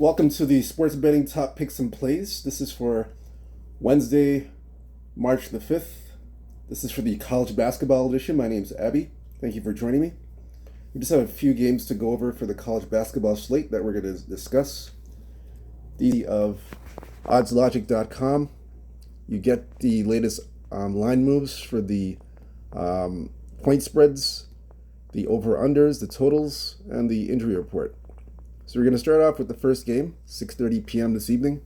Welcome to the Sports Betting Top Picks and Plays. This is for Wednesday, March the 5th. This is for the college basketball edition. My name's Abby. Thank you for joining me. We just have a few games to go over for the college basketball slate that we're going to discuss. The of oddslogic.com. You get the latest line moves for the point spreads, the over-unders, the totals, and the injury report. So we're going to start off with the first game, 6:30 p.m. this evening.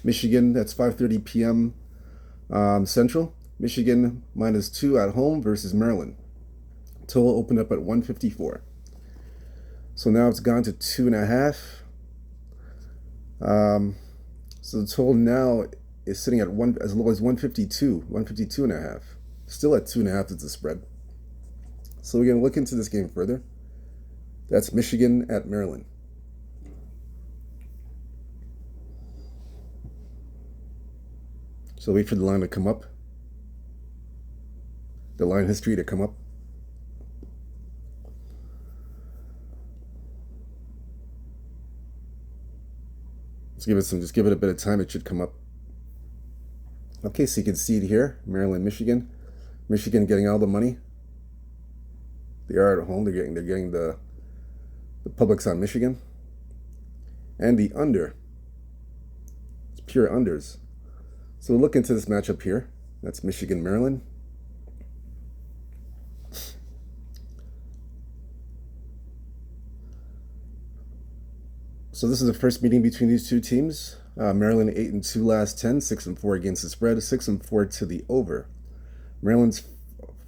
Michigan, that's 5:30 p.m. Central. Michigan -2 at home versus Maryland. Total opened up at 154. So now it's gone to 2.5. So the total now is sitting at as low as 152.5. Still at 2.5 is the spread. So we're going to look into this game further. That's Michigan at Maryland. So wait for the line to come up. The line history to come up. Just give it a bit of time, it should come up. Okay, so you can see it here, Maryland, Michigan. Michigan getting all the money. They are at home, they're getting the public's on Michigan. And the under. It's pure unders. So we'll look into this matchup here. That's Michigan, Maryland. So this is the first meeting between these two teams. Maryland 8-2 last 10, 6-4 against the spread, 6-4 to the over. Maryland's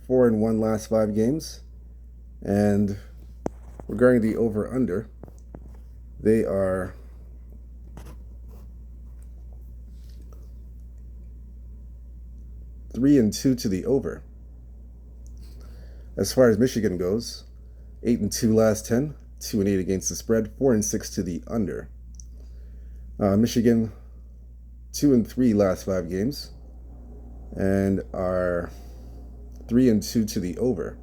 4-1 last 5 games. And regarding the over-under, they are 3-2 to the over. As far as Michigan goes, 8-2 last 10, 2-8 against the spread, 4-6 to the under. Michigan 2-3 last 5 games, and are 3-2 to the over.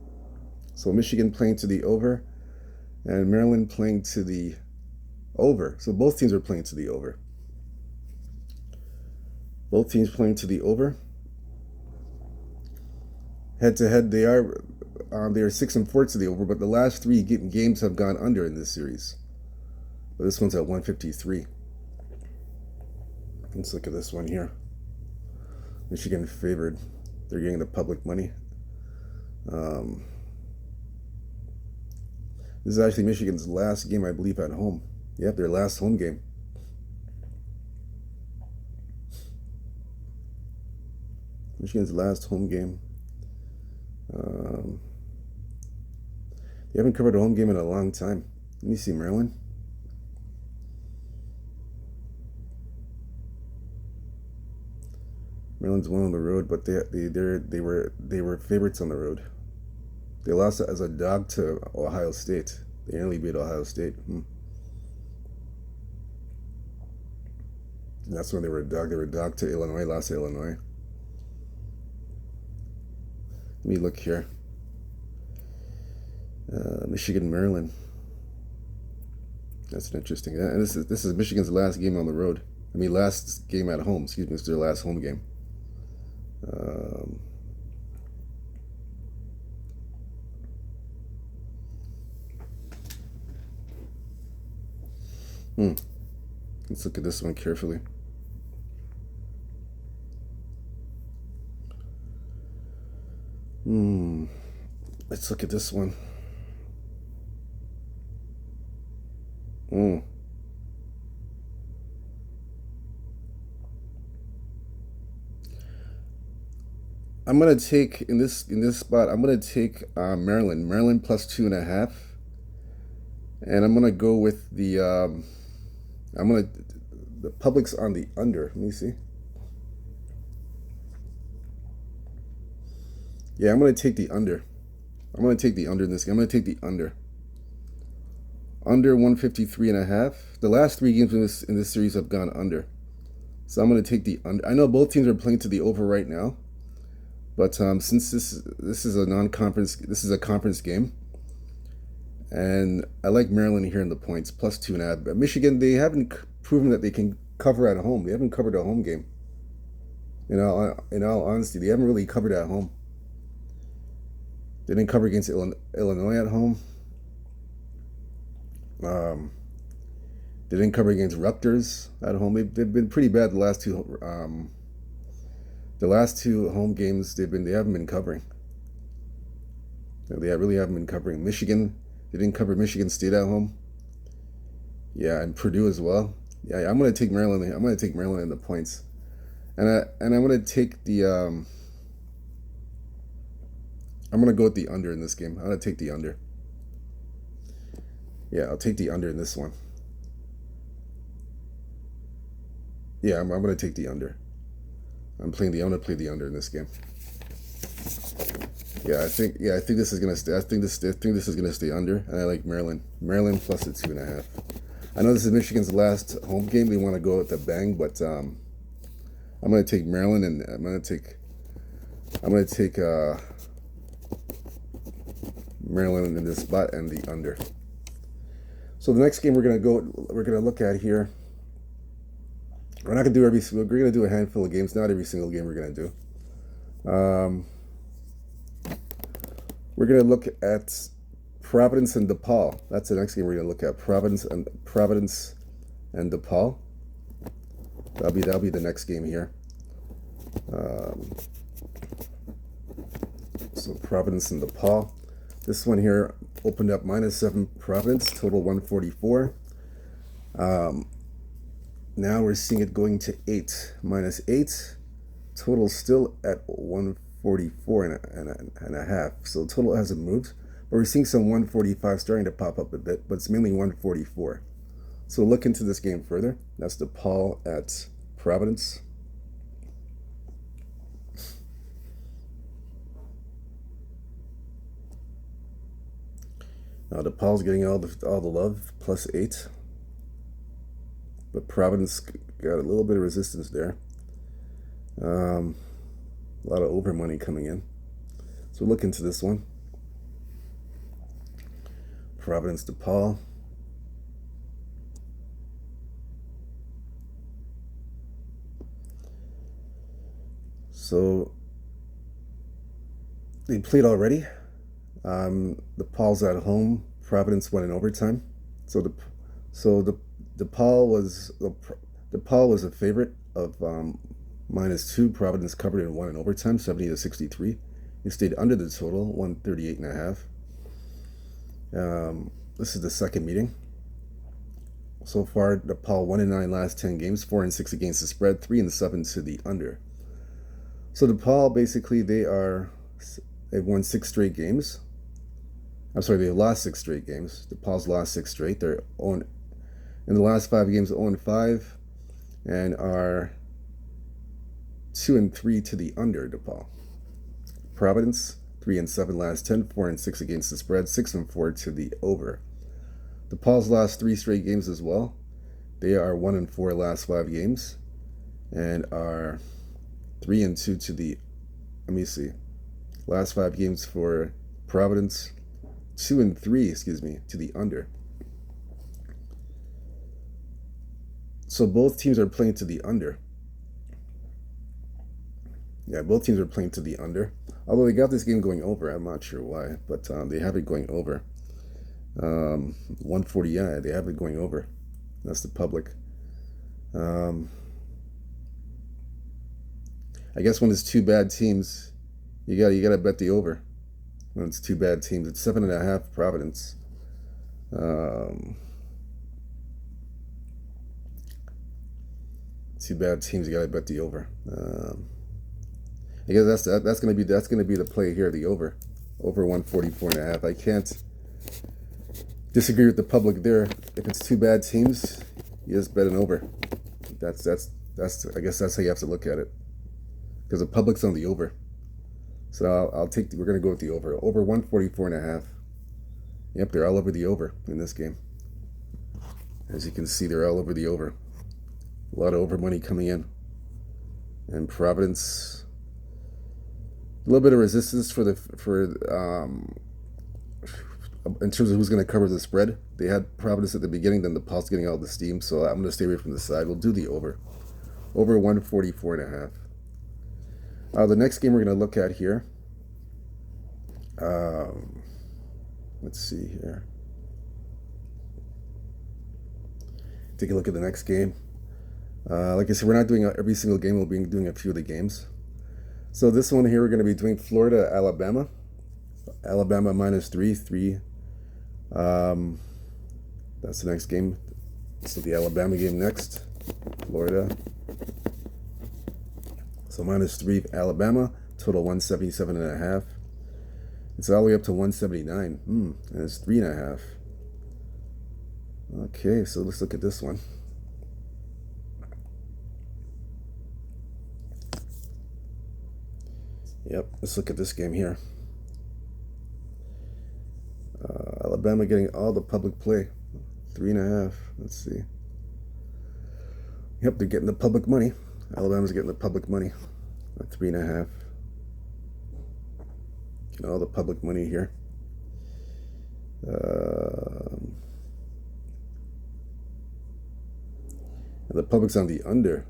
So Michigan playing to the over, and Maryland playing to the over. So both teams are playing to the over. Both teams playing to the over. Head to head, they are 6-4 to the over, but the last 3 games have gone under in this series. But this one's at 153. Let's look at this one here. Michigan favored. They're getting the public money. This is actually Michigan's last game, I believe, at home. Yep, their last home game. Michigan's last home game. They haven't covered a home game in a long time. Let me see, Maryland. Maryland's won on the road, but they were favorites on the road. They lost as a dog to Ohio State. They nearly beat Ohio State. And that's when they were a dog. They were a dog to Illinois. Lost to Illinois. Let me look here. Michigan, Maryland. That's an interesting. And this is Michigan's last game on the road. I mean, last game at home. Excuse me, it's their last home game. Let's look at this one carefully. Let's look at this one. I'm gonna take in this spot. I'm gonna take Maryland +2.5, and I'm gonna go with the the public's on the under. Let me see. Yeah, I'm gonna take the under. I'm gonna take the under in this game. I'm gonna take the under. Under 153.5. The last 3 games in this series have gone under. So I'm going to take the under. I know both teams are playing to the over right now, but since this is a non-conference, this is a conference game, And I like Maryland here in the points, plus 2.5. But Michigan, they haven't proven that they can cover at home. They haven't covered a home game. In all honesty, they haven't really covered at home. They didn't cover against Illinois at home. They didn't cover against Rutgers at home. They've been pretty bad the last two. The last two home games they haven't been covering. They really haven't been covering. Michigan, they didn't cover Michigan State at home. Yeah, and Purdue as well. Yeah, I'm gonna take Maryland. I'm gonna take Maryland in the points, and I'm gonna take the. I'm gonna go with the under in this game. I'm gonna take the under. Yeah, I'll take the under in this one. Yeah, I'm gonna take the under. I'm gonna play the under in this game. Yeah, I think this is gonna stay. I think this is gonna stay under, and I like Maryland. Maryland plus the 2.5. I know this is Michigan's last home game. They want to go with the bang, but I'm gonna take Maryland, and I'm gonna take Maryland in this spot and the under. So the next game we're gonna look at here. We're not gonna do we're gonna do a handful of games. Not every single game we're gonna do. We're going to look at Providence and Depaul. That's the next game we're going to look at. Providence and Depaul. That'll be the next game here. So Providence and Depaul. This one here opened up -7 Providence, total 144. Now we're seeing it going to 8, -8. Total still at 144 and a half. So total hasn't moved, but we're seeing some 145 starting to pop up a bit, but it's mainly 144. So look into this game further. That's DePaul at Providence. Now DePaul's getting all the love, +8, but Providence got a little bit of resistance there. A lot of over money coming in. So look into this one. Providence DePaul. So they played already. DePaul's at home. Providence won in overtime. So DePaul was a favorite of -2. Providence covered and won in overtime, 70-63. It stayed under the total, 138.5. This is the second meeting. So far, DePaul 1-9 last 10 games, 4-6 against the spread, 3-7 to the under. So DePaul, basically, they've won 6 straight games. I'm sorry, they've lost 6 straight games. DePaul's lost 6 straight. They're in the last 5 games, 0-5, and are 2-3 to the under. DePaul. Providence 3-7 last 10, 4-6 against the spread, 6-4 to the over. DePaul's lost 3 straight games as well. They are 1-4 last 5 games, and are 3-2 to the. Let me see. Last 5 games for Providence, 2-3, to the under. So both teams are playing to the under. Yeah, both teams are playing to the under. Although they got this game going over, I'm not sure why, but they have it going over. 140, yeah, they have it going over. That's the public. I guess when it's 2 bad teams, you gotta bet the over. When it's 2 bad teams, it's 7.5 Providence. 2 bad teams, you gotta bet the over. I guess that's gonna be the play here, the over 144.5. I can't disagree with the public there. If it's 2 bad teams, you just bet an over. That's I guess that's how you have to look at it, because the public's on the over. So we're gonna go with the over 144.5. Yep, they're all over the over in this game. As you can see, they're all over the over. A lot of over money coming in, and Providence. A little bit of resistance for in terms of who's going to cover the spread. They had Providence at the beginning, then DePaul's getting all the steam, so I'm going to stay away from the side. We'll do the over. Over 144.5. The next game we're going to look at here. Let's see here. Take a look at the next game. Like I said, we're not doing every single game. We'll be doing a few of the games. So this one here, we're going to be doing Florida, Alabama. Alabama -3. That's the next game. So the Alabama game next. Florida. So -3 Alabama. Total 177.5. It's all the way up to 179. And it's 3.5. Okay, so let's look at this one. Yep, let's look at this game here. Alabama getting all the public play. 3.5. Let's see. Yep, they're getting the public money. Alabama's getting the public money. 3.5. Getting all the public money here. And the public's on the under.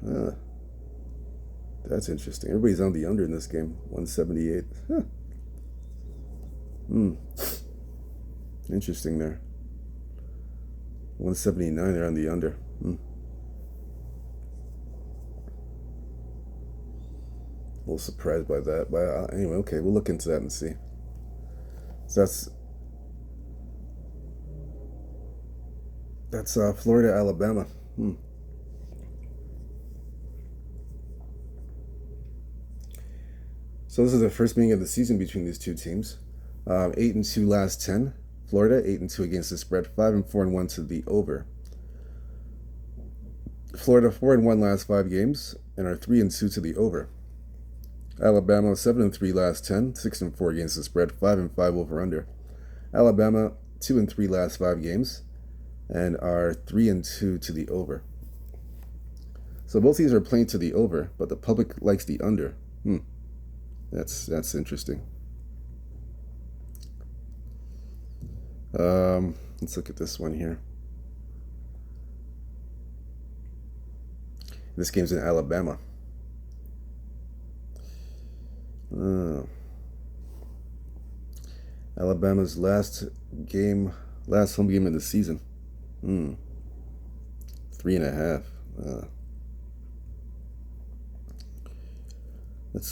That's interesting. Everybody's on the under in this game. 178. Huh. Interesting there. 179, they're on the under. A little surprised by that. But anyway, okay, we'll look into that and see. So that's Florida, Alabama. So this is the first meeting of the season between these two teams. 8-2 last 10. Florida 8-2 against the spread. 5-4-1 to the over. Florida 4-1 last 5 games and are 3-2 to the over. Alabama 7-3 last 10. 6-4 against the spread. 5-5 over under. Alabama 2-3 last 5 games and are 3-2 to the over. So both these are playing to the over, but the public likes the under. That's interesting. Let's look at this one here. This game's in Alabama. Alabama's last home game of the season. 3.5.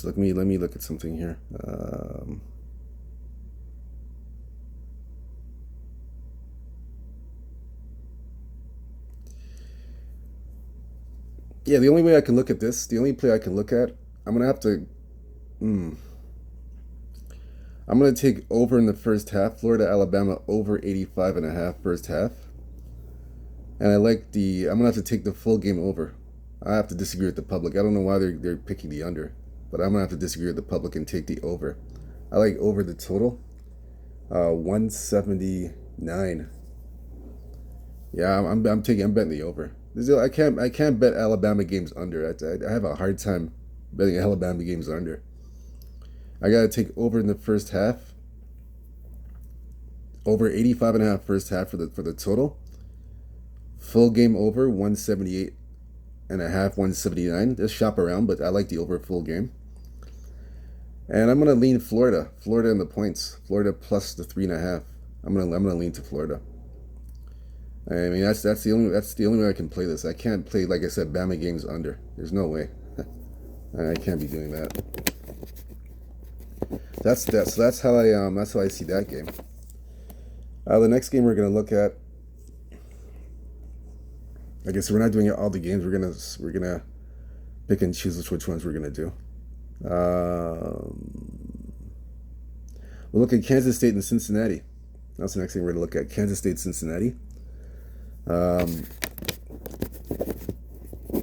Let me look at something here. Yeah, the only way I can look at this, the only play I can look at, I'm gonna have to. I'm gonna take over in the first half. Florida, Alabama over 85.5 first half. And I'm gonna have to take the full game over. I have to disagree with the public. I don't know why they're picking the under, but I'm gonna have to disagree with the public and take the over. I like over the total. 179. Yeah, I'm betting the over. I can't bet Alabama games under. I have a hard time betting Alabama games under. I gotta take over in the first half. Over 85.5 first half for the total. Full game over 178.5, 179. Just shop around, but I like the over full game. And I'm gonna lean Florida. Florida in the points. Florida plus the 3.5. I'm gonna lean to Florida. I mean that's the only way I can play this. I can't play, like I said, Bama games under. There's no way. I can't be doing that. That's how I see that game. The next game we're gonna look at. I guess we're not doing all the games. We're gonna pick and choose which ones we're gonna do. We'll look at Kansas State and Cincinnati. That's the next thing we're gonna look at. Kansas State, Cincinnati.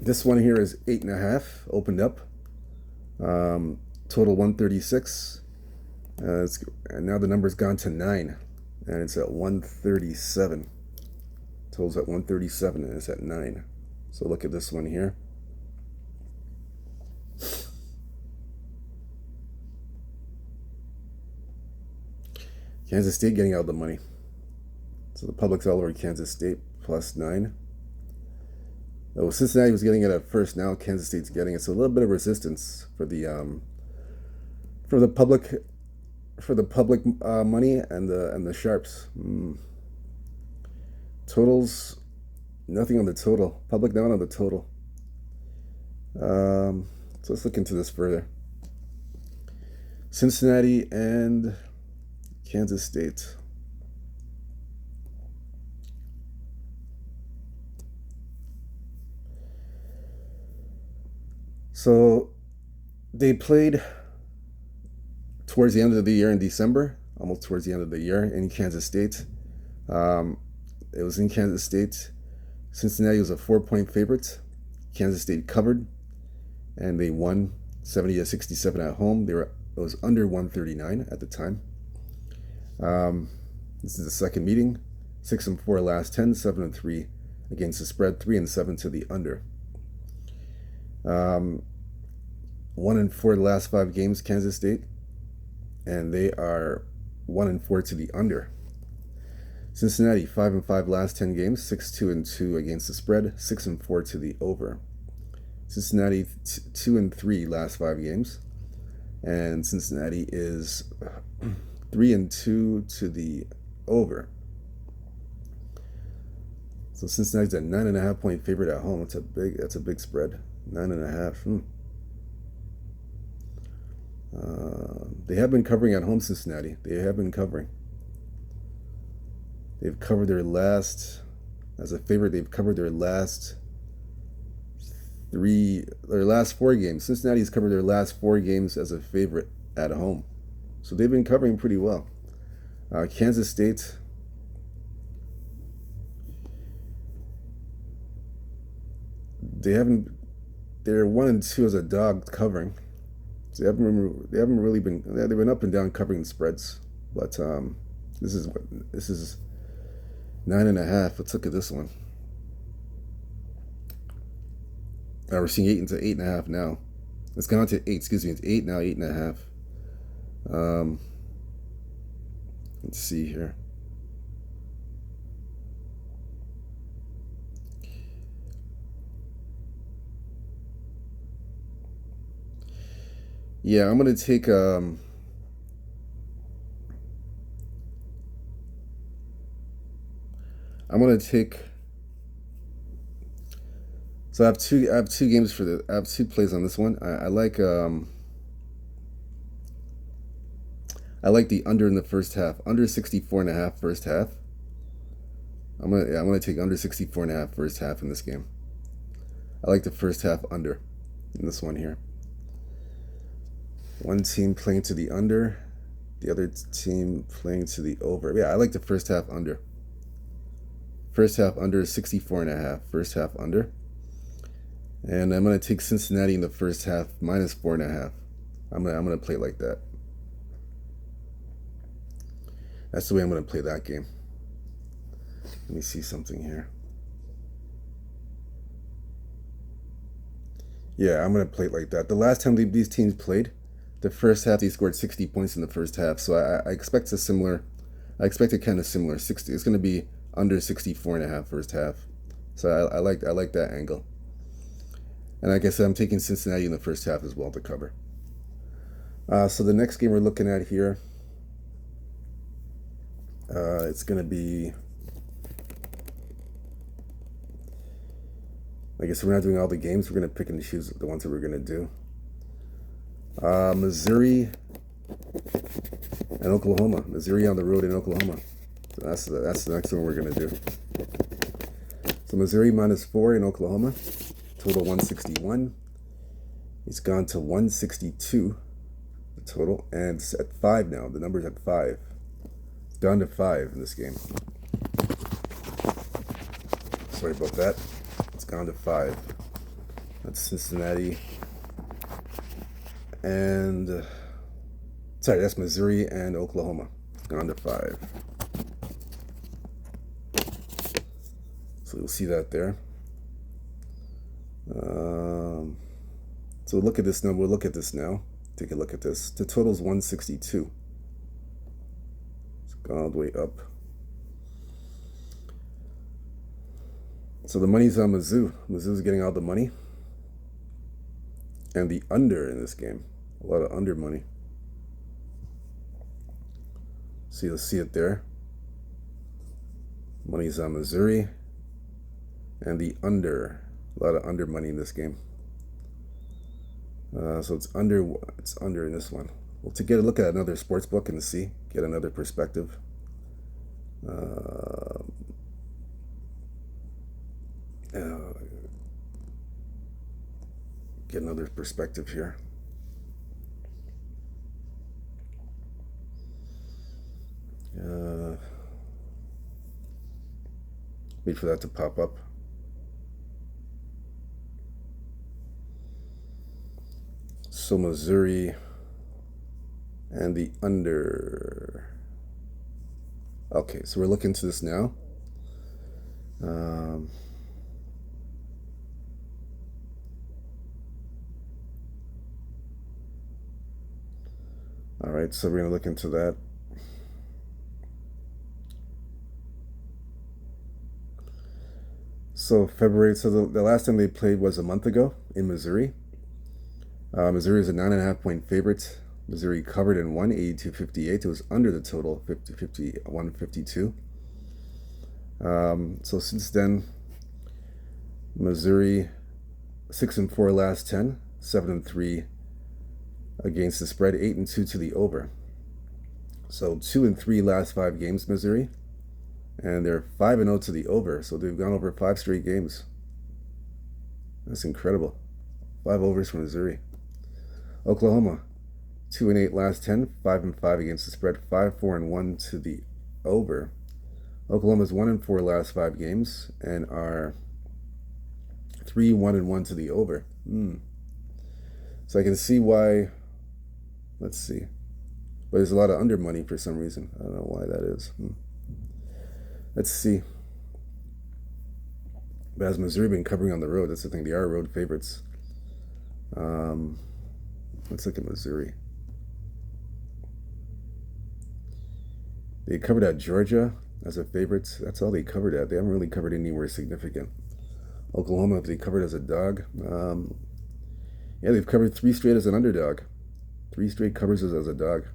This one here is 8.5 opened up. Total 136. And now the number's gone to 9, and it's at 137. Total's at 137, and it's at 9. So look at this one here. Kansas State getting out the money. So the public's all over Kansas State, +9. Oh, Cincinnati was getting it at first. Now Kansas State's getting it. So a little bit of resistance for the public money and the sharps. Totals, nothing on the total. Public down on the total. So let's look into this further. Cincinnati and Kansas State. So they played towards the end of the year in December, almost towards the end of the year in Kansas State. It was in Kansas State. Cincinnati was a 4-point favorite. Kansas State covered, and they won 70-67 at home. It was under 139 at the time. This is the second meeting. 6-4 last 10, 7-3 against the spread, 3-7 to the under. 1-4 the last 5 games, Kansas State, and they are 1-4 to the under. Cincinnati 5-5 last 10 games, 6-2 against the spread, 6-4 to the over. Cincinnati 2-3 last 5 games, and Cincinnati is 3-2 to the over. So Cincinnati's a 9.5-point favorite at home. That's a big spread. 9.5. They have been covering at home, Cincinnati. They have been covering. They've covered their last, as a favorite, they've covered their last 4 games. Cincinnati's covered their last 4 games as a favorite at home. So they've been covering pretty well. Kansas State, they're 1-2 as a dog covering. So they've been up and down covering the spreads. But this is 9.5. Let's look at this one. We're seeing 8 into 8.5 now. It's gone to 8. Excuse me. It's 8 now. 8.5. Let's see here. Yeah, I'm gonna take So I have two games for I have 2 plays on this one. I like the under in the first half. Under 64.5 first half. I'm gonna take under 64.5 first half in this game. I like the first half under in this one here. One team playing to the under, the other team playing to the over. Yeah, I like the first half under. First half under is 64.5. First half under. And I'm gonna take Cincinnati in the first half -4.5. I'm gonna play it like that. That's the way I'm gonna play that game. Let me see something here. Yeah, I'm gonna play it like that. The last time these teams played, the first half they scored 60 points in the first half. So I expect a kind of similar 60. It's gonna be under 64.5 first half. So I like that angle. And like I said, I'm taking Cincinnati in the first half as well to cover. So the next game we're looking at here, it's going to be, I guess we're not doing all the games. We're going to pick and choose the ones that we're going to do. Missouri and Oklahoma. Missouri on the road in Oklahoma. So that's the next one we're going to do. So Missouri -4 in Oklahoma. Total 161. It's gone to 162, the total, and it's at 5 now. The number's at 5. It's down to 5 in this game. Sorry about that. It's gone to 5. That's Cincinnati. And, sorry, that's Missouri and Oklahoma. It's gone to 5. So you'll see that there. So look at this now. We'll look at this now. Take a look at this. The total's 162. It's gone all the way up. So the money's on Mizzou. Mizzou's getting all the money. And the under in this game. A lot of under money. So you'll see it there. Money's on Missouri. And the under. A lot of under money in this game. So it's under in this one. Well, to get a look at another sports book and see, get another perspective. Get another perspective here. Wait for that to pop up. So Missouri and the under. Okay, so we're looking to this now. All right, so we're going to look into that. So February, so the last time they played was a month ago in Missouri. Missouri is a 9.5-point favorite. Missouri covered and won 82-58. It was under the total, 51-52. So since then, Missouri 6-4 last 10, 7-3 against the spread, 8-2 to the over. So 2-3 last 5 games, Missouri, and they're 5-0 to the over. So they've gone over 5 straight games. That's incredible. 5 overs for Missouri. Oklahoma, 2-8 last 10, 5-5 against the spread, 5-4-1 to the over. Oklahoma's 1-4 last 5 games and are 3-1-1 to the over. So I can see why. Let's see, but there's a lot of under money for some reason. I don't know why that is. Let's see. But has Missouri been covering on the road? That's the thing. They are road favorites. Let's look at Missouri. They covered at Georgia as a favorite. That's all they covered at. They haven't really covered anywhere significant. Oklahoma, they covered as a dog. Yeah, they've covered 3 straight as an underdog. 3 straight covers as a dog.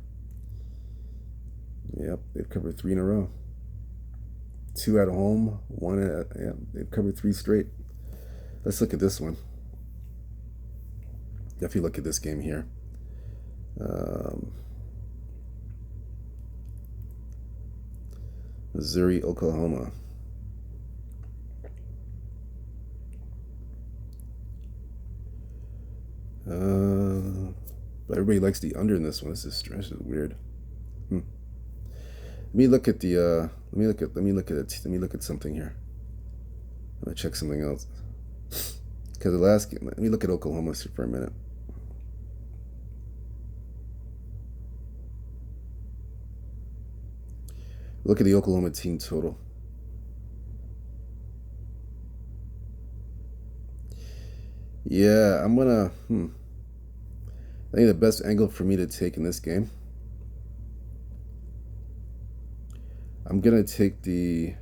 Yep, they've covered 3 in a row. 2 at home, 1 at, yeah, they've covered 3 straight. Let's look at this one. If you look at this game here. Missouri, Oklahoma. But everybody likes the under in this one. This is weird. Let me look at the. Let me look at something here. I'm gonna check something else. Because the last game. Let me look at Oklahoma for a minute. Look at the Oklahoma team total. Yeah, I'm gonna. I think the best angle for me to take in this game. I'm gonna take the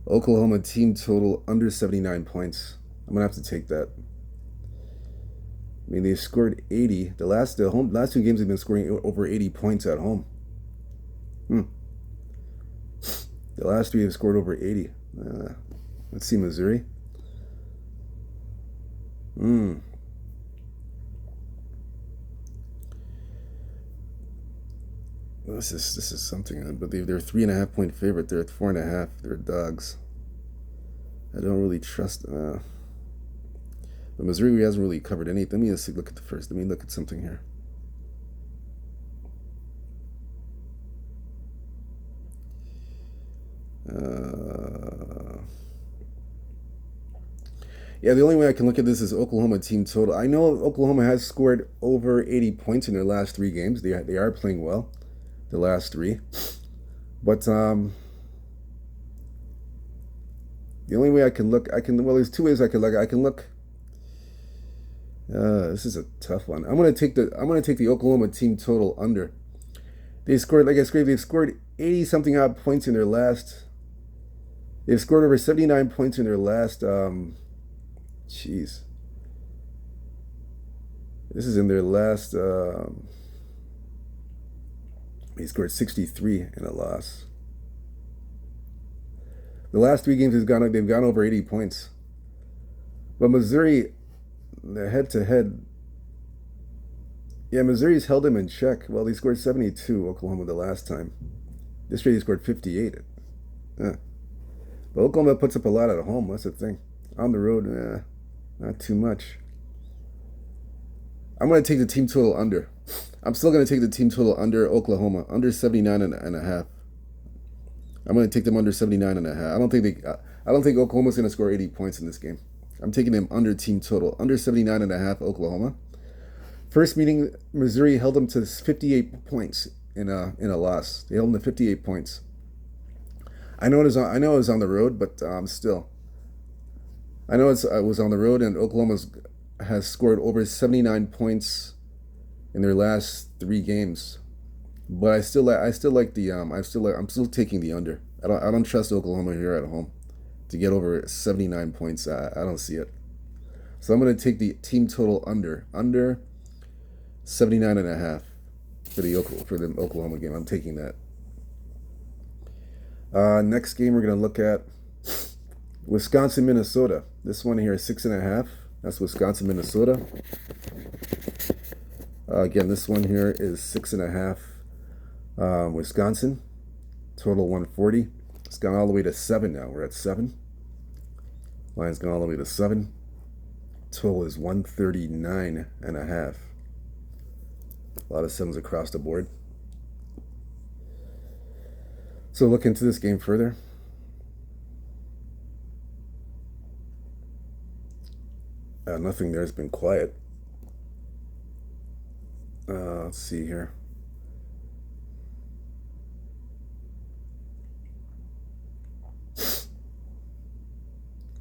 Oklahoma team total under 79 points. I'm gonna have to take that. I mean, they've scored 80. The last 2 games they've been scoring over 80 points at home. The last 3 have scored over 80. Let's see, Missouri. This is something. I believe they're 3.5-point favorite. They're at 4.5. They're dogs. I don't really trust. But Missouri hasn't really covered anything. Let me just look at the first. Let me look at something here. Yeah, the only way I can look at this is Oklahoma team total. I know Oklahoma has scored over 80 points in their last 3 games. They are playing well, the last 3. But the only way I can look, well, there's 2 ways I can look. I can look. This is a tough one. I'm gonna take the Oklahoma team total under. They scored, like I said, they've scored 80 something odd points in their last They've scored over 79 points in their last. Jeez. This is in their last. He scored 63 in a loss. The last 3 games they've gone over 80 points. But Missouri, the head-to-head, yeah, Missouri's held him in check. Well, he scored 72, Oklahoma, the last time. This year he scored 58. But Oklahoma puts up a lot at home. That's the thing. On the road, not too much. I'm going to take the team total under. I'm still going to take the team total under Oklahoma, under 79 and a half. I'm going to take them under 79 and a half. I don't think Oklahoma's going to score 80 points in this game. I'm taking them under team total, under 79 and a half Oklahoma. First meeting, Missouri held them to 58 points in a loss. They held them to 58 points. I know it was on the road, but still. I know it was on the road, and Oklahoma has scored over 79 points in their last 3 games. But I'm still taking the under. I don't trust Oklahoma here at home to get over 79 points. I don't see it. So I'm going to take the team total under 79 and a half for the Oklahoma game. I'm taking that. Next game we're going to look at Wisconsin, Minnesota. This one here is 6.5. That's Wisconsin, Minnesota. Again, this one here is 6.5. Wisconsin, total 140. It's gone all the way to 7 now. We're at 7. Line's gone all the way to 7. Total is 139 and a half. A lot of 7s across the board. So look into this game further. Nothing there has been quiet. Let's see here.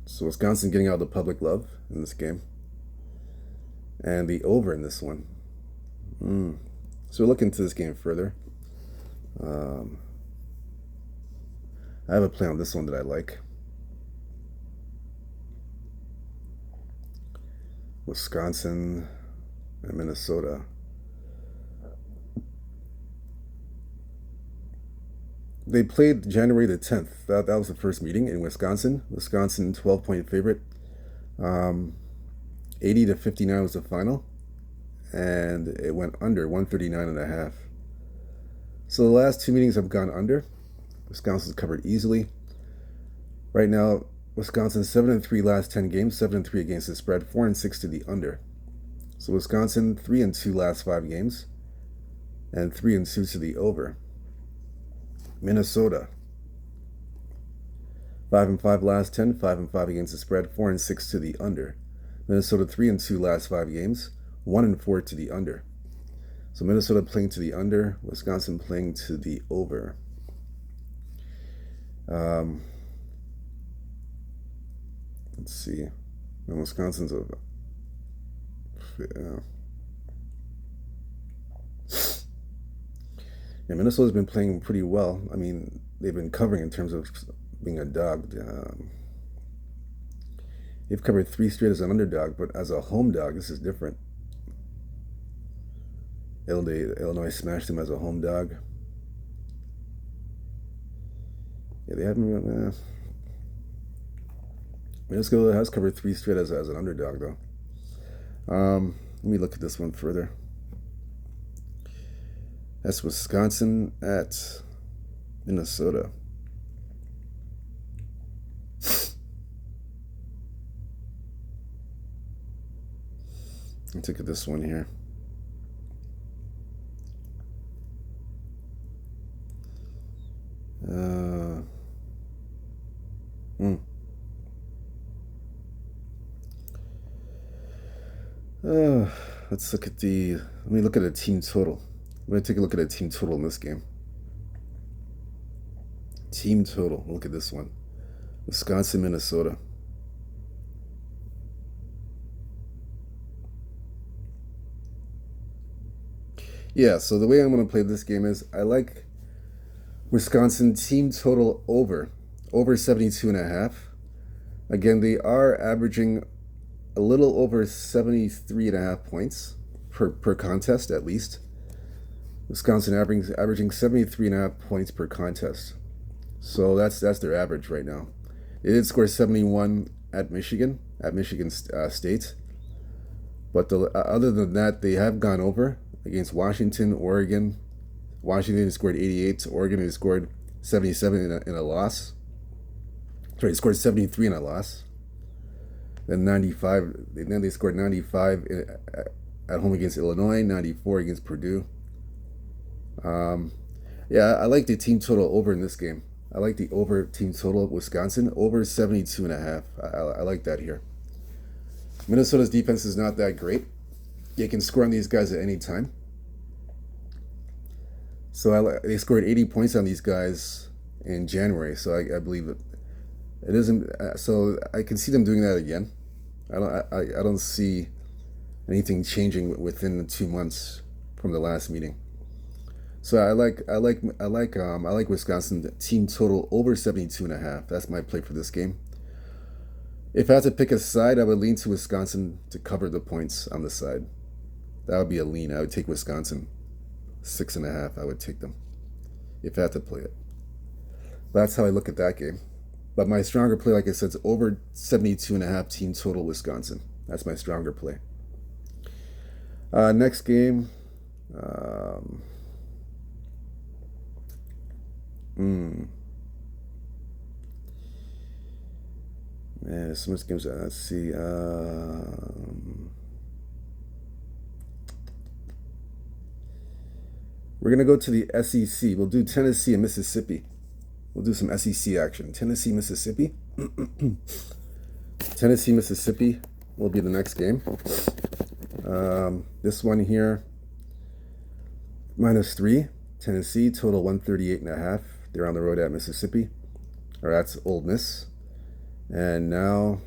So Wisconsin getting out of the public love in this game. And the over in this one. So look into this game further. I have a play on this one that I like. Wisconsin and Minnesota. They played January the 10th. That was the first meeting in Wisconsin. Wisconsin 12-point favorite. 80 to 59 was the final. And it went under 139 and a half. So the last 2 meetings have gone under. Wisconsin's covered easily. Right now, Wisconsin 7-3 last 10 games, 7-3 against the spread, 4-6 to the under. So Wisconsin 3-2 last 5 games, and 3-2 to the over. Minnesota 5-5 last 10, 5-5 against the spread, 4-6 to the under. Minnesota 3-2 last 5 games, 1-4 to the under. So Minnesota playing to the under, Wisconsin playing to the over. Let's see. And Wisconsin's over. Yeah, Minnesota's been playing pretty well. I mean, they've been covering in terms of being a dog. They've covered 3 straight as an underdog, but as a home dog, this is different. Illinois smashed them as a home dog. Yeah, they haven't. Minnesota has covered 3 straight as an underdog, though. Let me look at this one further. That's Wisconsin at Minnesota. Let's look at this one here. Let's look at let me look at a team total. I'm going to take a look at a team total in this game. Team total. Look at this one. Wisconsin, Minnesota. Yeah, so the way I'm going to play this game is I like Wisconsin team total over over 72.5. Again, they are averaging a little over 73.5 points per contest at least. Wisconsin averaging 73.5 points per contest. So that's their average right now. They did score 71 at Michigan State. But other than that, they have gone over against Washington, Oregon. Washington scored 88. Oregon has scored 77 in a loss. Sorry, they scored 73 in a loss. Then 95. Then they scored 95 at home against Illinois, 94 against Purdue. Yeah, I like the team total over in this game. I like the over team total of Wisconsin, over 72.5. I like that here. Minnesota's defense is not that great. You can score on these guys at any time. So they scored 80 points on these guys in January. So I believe it isn't. So I can see them doing that again. I don't see anything changing within the 2 months from the last meeting. So I like Wisconsin team total over 72.5. That's my play for this game. If I had to pick a side, I would lean to Wisconsin to cover the points on the side. That would be a lean. I would take Wisconsin 6.5. I would take them if I had to play it. That's how I look at that game. But my stronger play, like I said, is over 72.5 team total Wisconsin. That's my stronger play. Next game. Man, so much games. Let's see. We're going to go to the SEC. We'll do Tennessee and Mississippi. We'll do some SEC action. Tennessee, Mississippi. Tennessee, Mississippi will be the next game. This one here, -3. Tennessee, total 138.5. They're on the road at Mississippi. Or that's Ole Miss. And now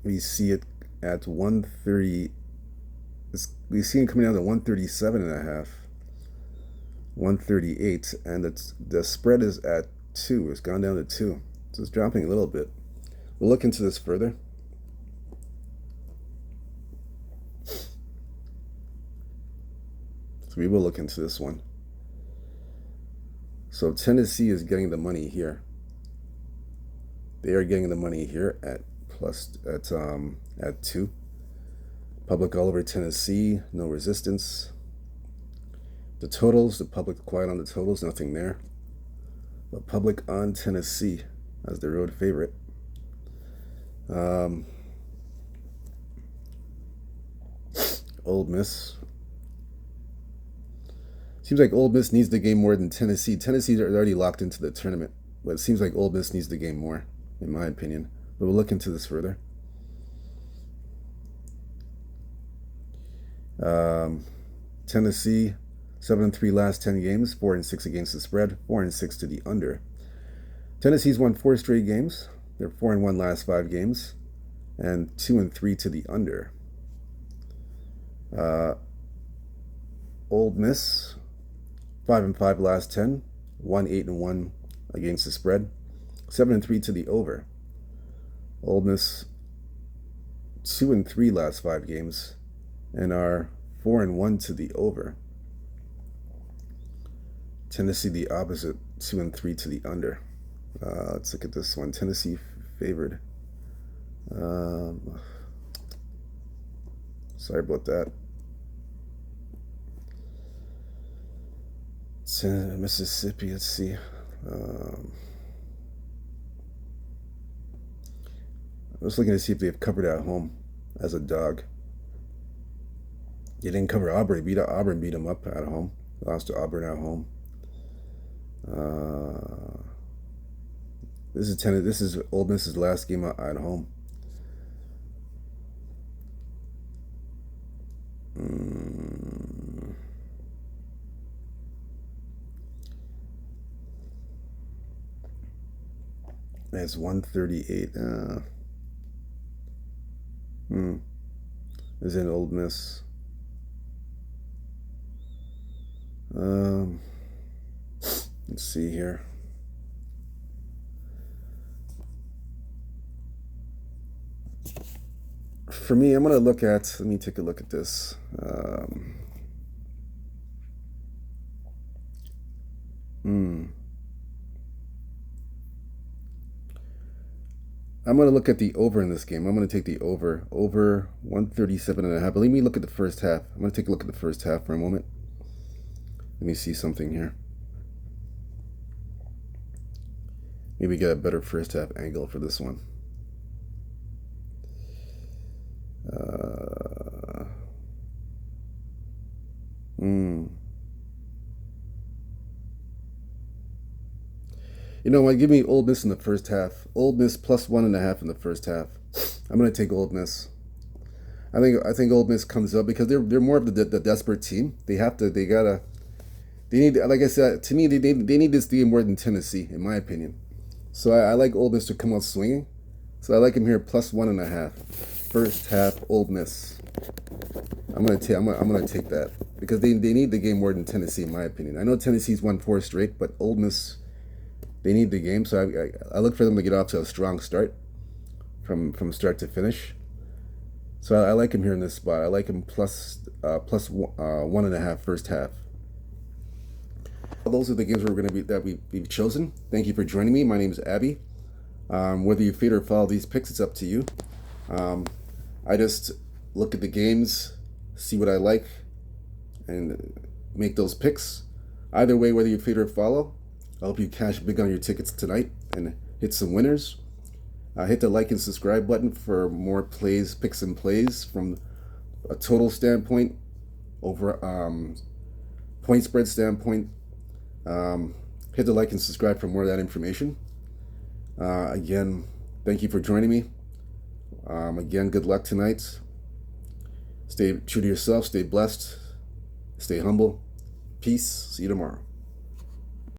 we see it at 130. We see it coming down to 137.5, 138, and the spread is at 2. It's gone down to 2, so it's dropping a little bit. We'll look into this further. So we will look into this one. So Tennessee is getting the money here. They are getting the money here at 2. Public all over Tennessee, no resistance. The totals, the public quiet on the totals, nothing there. The public on Tennessee as the road favorite. Ole Miss. Seems like Ole Miss needs the game more than Tennessee. Tennessee's already locked into the tournament, but it seems like Ole Miss needs the game more, in my opinion. But we'll look into this further. Tennessee, 7-3 last 10 games, 4-6 against the spread, 4-6 to the under. Tennessee's won 4 straight games. They're 4-1 last 5 games, and 2-3 to the under. Ole Miss, 5-5 last 10, 1-8-1 against the spread, 7-3 to the over. Ole Miss, 2-3 last 5 games, and are 4-1 to the over. Tennessee the opposite, 2-3 to the under. Let's look at this one. Tennessee favored. Sorry about that. Mississippi, let's see. I was looking to see if they've covered at home as a dog. They didn't cover Auburn. Auburn beat them up at home. Lost to Auburn at home. This is Ole Miss's last game at home. That's 138. Is in Ole Miss. Let's see here. for me, I'm going to look at, let me take a look at this. I'm going to look at the over in this game. I'm going to take the over 137.5. But let me look at the first half. I'm going to take a look at the first half for a moment. Let me see something here. Maybe get a better first half angle for this one. You know what? Give me Ole Miss in the first half. Ole Miss plus 1.5 in the first half. I'm gonna take Ole Miss. I think Ole Miss comes up because they're more of the desperate team. They need, like I said, to me they need this team more than Tennessee in my opinion. So I like Ole Miss to come out swinging. So I like him here plus 1.5. First half Ole Miss. I'm gonna take that because they need the game more than Tennessee in my opinion. I know Tennessee's won 4 straight, but Ole Miss, they need the game. So I look for them to get off to a strong start from start to finish. So I like him here in this spot. I like him plus 1.5 first half. Those are the games we've chosen. Thank you for joining me. My name is Abby. Whether you fade or follow these picks, it's up to you. I just look at the games, see what I like, and make those picks. Either way, whether you fade or follow, I hope you cash big on your tickets tonight and hit some winners. Hit the like and subscribe button for more plays, picks and plays from a total standpoint, over point spread standpoint. Hit the like and subscribe for more of that information. Again, thank you for joining me. Again, good luck tonight. Stay true to yourself, stay blessed, stay humble. Peace. See you tomorrow.